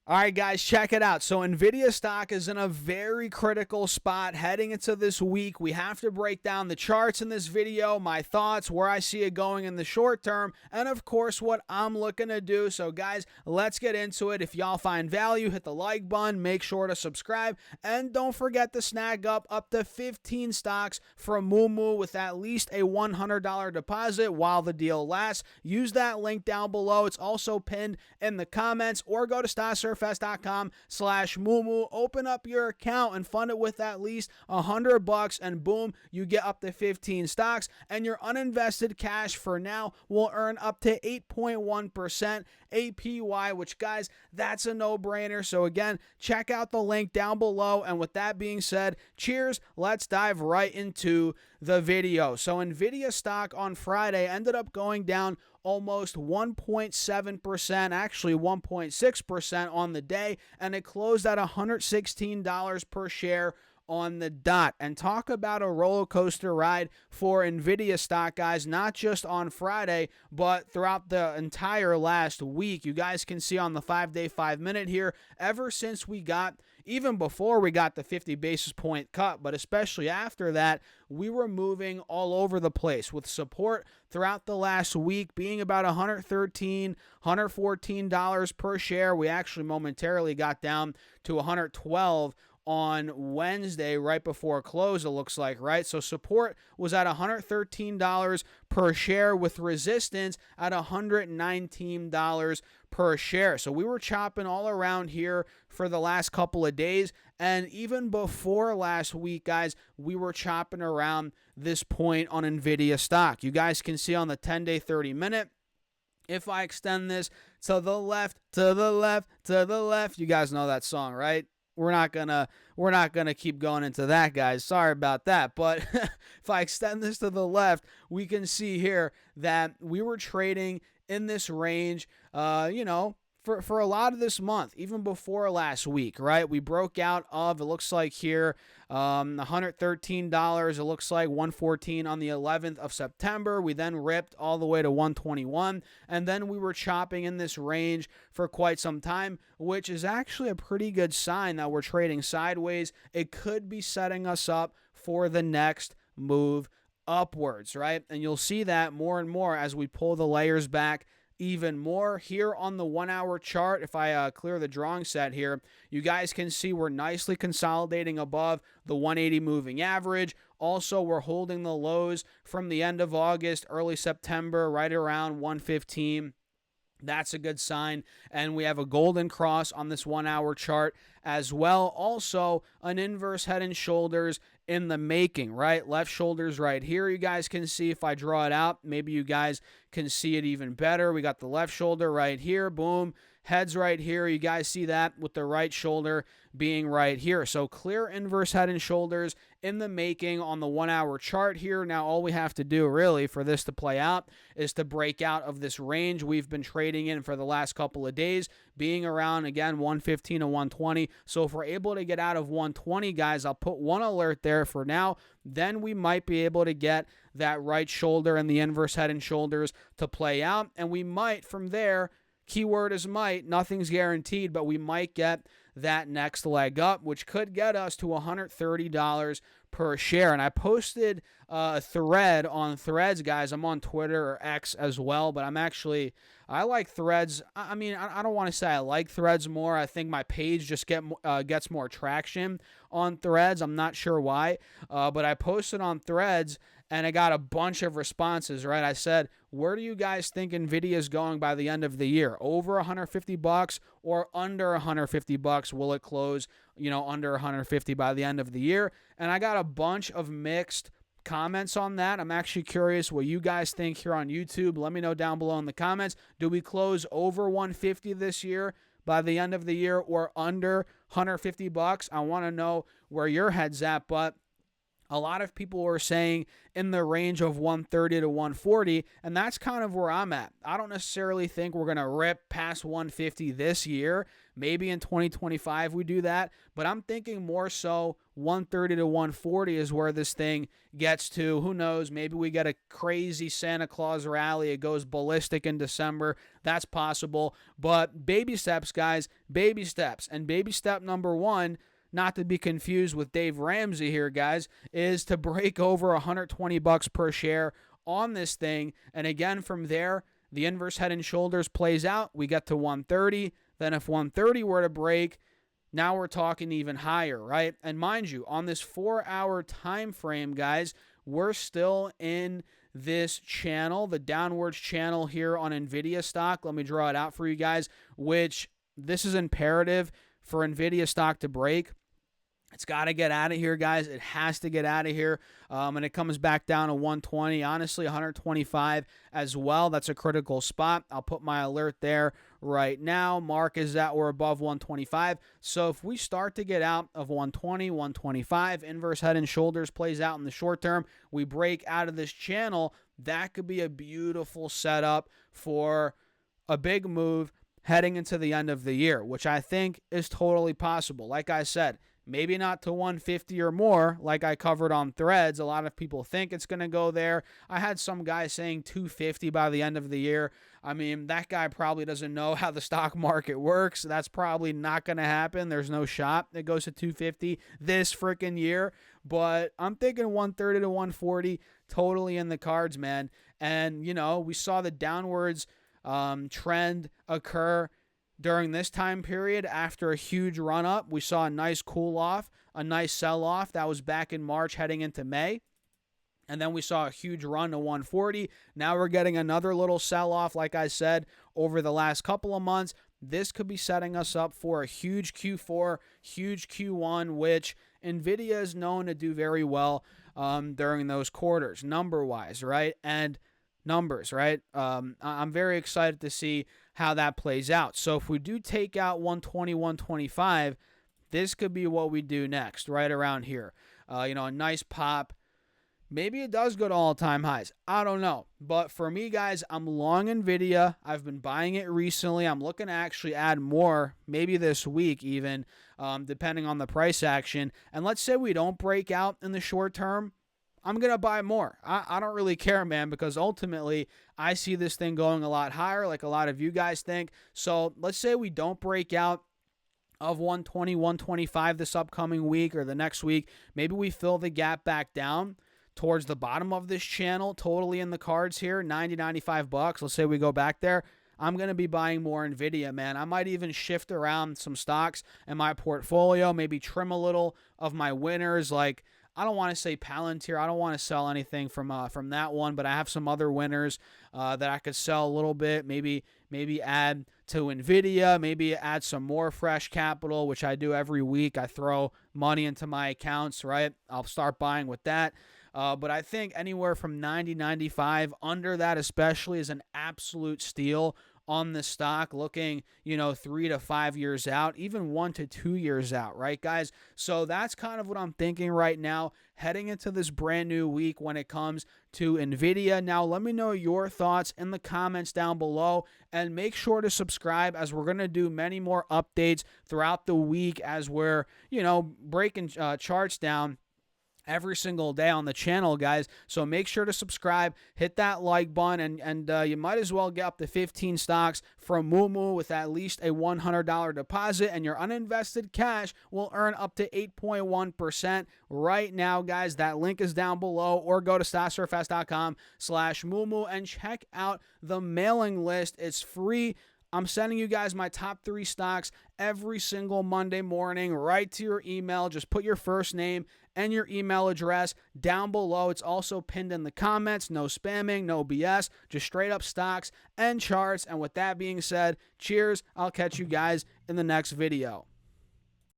All right, guys, check it out. So Nvidia stock is in a very critical spot heading into this week. We have to break down the charts in this video, my thoughts, where I see it going in the short term, and of course, what I'm looking to do. So guys, let's get into it. If y'all find value, hit the like button, make sure to subscribe, and don't forget to snag up to 15 stocks from Moomoo with at least a $100 deposit while the deal lasts. Use that link down below. It's also pinned in the comments, or go to StockSurfS.com/Moomoo. Open up your account and fund it with at least $100, and boom, you get up to 15 stocks, and your uninvested cash for now will earn up to 8.1% APY, which, guys, that's a no-brainer. So again, check out the link down below. And with that being said, cheers. Let's dive right into the video. So Nvidia stock on Friday ended up going down almost 1.7%, actually 1.6% on the day, and it closed at $116 per share on the dot. And talk about a roller coaster ride for Nvidia stock, guys, not just on Friday, but throughout the entire last week. You guys can see on the 5-day, 5-minute here, ever since we got, even before we got the 50 basis point cut, but especially after that, we were moving all over the place with support throughout the last week being about $113, $114 per share. We actually momentarily got down to $112 on Wednesday right before close, it looks like, right? So support was at $113 per share with resistance at $119 per share. So we were chopping all around here for the last couple of days. And even before last week, guys, we were chopping around this point on Nvidia stock. You guys can see on the 10-day, 30-minute, if I extend this to the left, to the left, to the left, you guys know that song, right? We're not gonna keep going into that, guys. Sorry about that. But if I extend this to the left, we can see here that we were trading in this range, for a lot of this month, even before last week, right? We broke out of, it looks like here, $113. It looks like $114 on the 11th of September. We then ripped all the way to $121, and then we were chopping in this range for quite some time, which is actually a pretty good sign that we're trading sideways. It could be setting us up for the next move upwards, right? And you'll see that more and more as we pull the layers back even more here on the 1-hour chart. If I clear the drawing set here, you guys can see we're nicely consolidating above the 180 moving average. Also, we're holding the lows from the end of August, early September, right around 115. That's a good sign. And we have a golden cross on this 1-hour chart as well. Also, an inverse head and shoulders in the making, right? Left shoulders right here. You guys can see if I draw it out, maybe you guys can see it even better. We got the left shoulder right here. Boom. Heads right here. You guys see that with the right shoulder being right here. So clear inverse head and shoulders in the making on the 1-hour chart here. Now, all we have to do really for this to play out is to break out of this range we've been trading in for the last couple of days, being around, again, 115 to 120. So if we're able to get out of 120, guys, I'll put one alert there for now. Then we might be able to get that right shoulder and the inverse head and shoulders to play out. And we might, from there, keyword is might, nothing's guaranteed, but we might get that next leg up, which could get us to $130 per share. And I posted a thread on Threads, guys. I'm on Twitter or X as well, but I like Threads. I mean, I don't want to say I like Threads more. I think my page just gets more traction on Threads. I'm not sure why, but I posted on Threads, and I got a bunch of responses, right? I said, where do you guys think Nvidia is going by the end of the year? Over $150 or under $150? Will it close, under $150 by the end of the year? And I got a bunch of mixed comments on that. I'm actually curious what you guys think here on YouTube. Let me know down below in the comments. Do we close over $150 this year by the end of the year or under $150? I want to know where your head's at, but a lot of people were saying in the range of 130 to 140, and that's kind of where I'm at. I don't necessarily think we're going to rip past 150 this year. Maybe in 2025 we do that, but I'm thinking more so 130 to 140 is where this thing gets to. Who knows? Maybe we get a crazy Santa Claus rally. It goes ballistic in December. That's possible. But baby steps, guys, baby steps. And baby step number one, not to be confused with Dave Ramsey here, guys, is to break over $120 per share on this thing. And again, from there, the inverse head and shoulders plays out. We get to 130. Then if 130 were to break, now we're talking even higher, right? And mind you, on this 4-hour time frame, guys, we're still in this channel, the downwards channel here on Nvidia stock. Let me draw it out for you guys, which this is imperative for Nvidia stock to break. It's got to get out of here, guys. It has to get out of here. And it comes back down to 120, honestly, 125 as well. That's a critical spot. I'll put my alert there right now. Mark is that we're above 125. So if we start to get out of 120, 125, inverse head and shoulders plays out in the short term, we break out of this channel, that could be a beautiful setup for a big move heading into the end of the year, which I think is totally possible. Like I said, maybe not to 150 or more, like I covered on Threads. A lot of people think it's going to go there. I had some guy saying 250 by the end of the year. I mean, that guy probably doesn't know how the stock market works. That's probably not going to happen. There's no shot it goes to 250 this freaking year. But I'm thinking 130 to 140, totally in the cards, man. And, you know, we saw the downwards trend occur during this time period. After a huge run up, we saw a nice cool off, a nice sell off. That was back in March heading into May. And then we saw a huge run to 140. Now we're getting another little sell off, like I said, over the last couple of months. This could be setting us up for a huge Q4, huge Q1, which Nvidia is known to do very well during those quarters, number-wise, right? And numbers, right? I'm very excited to see how that plays out. So if we do take out 120, 125, this could be what we do next, right around here. A nice pop. Maybe it does go to all-time highs. I don't know. But for me, guys, I'm long Nvidia. I've been buying it recently. I'm looking to actually add more, maybe this week even, depending on the price action. And let's say we don't break out in the short term, I'm going to buy more. I don't really care, man, because ultimately I see this thing going a lot higher like a lot of you guys think. So let's say we don't break out of 120, 125 this upcoming week or the next week. Maybe we fill the gap back down towards the bottom of this channel, totally in the cards here, 90, 95 bucks. Let's say we go back there. I'm going to be buying more Nvidia, man. I might even shift around some stocks in my portfolio, maybe trim a little of my winners. Like, I don't want to say Palantir. I don't want to sell anything from that one, but I have some other winners that I could sell a little bit. Maybe add to Nvidia. Maybe add some more fresh capital, which I do every week. I throw money into my accounts, right? I'll start buying with that. But I think anywhere from 90, 95, under that especially, is an absolute steal on the stock, looking, 3 to 5 years out, even 1 to 2 years out, right, guys? So that's kind of what I'm thinking right now, heading into this brand new week when it comes to Nvidia. Now, let me know your thoughts in the comments down below, and make sure to subscribe, as we're going to do many more updates throughout the week as we're, breaking charts down every single day on the channel, guys. So make sure to subscribe, hit that like button, and you might as well get up to 15 stocks from Moomoo with at least a $100 deposit, and your uninvested cash will earn up to 8.1% right now, guys. That link is down below, or go to stocksurfast.com/Moomoo and check out the mailing list. It's free. I'm sending you guys my top 3 stocks every single Monday morning right to your email. Just put your first name and your email address down below. It's also pinned in the comments. No spamming, no BS, just straight up stocks and charts. And with that being said, cheers. I'll catch you guys in the next video.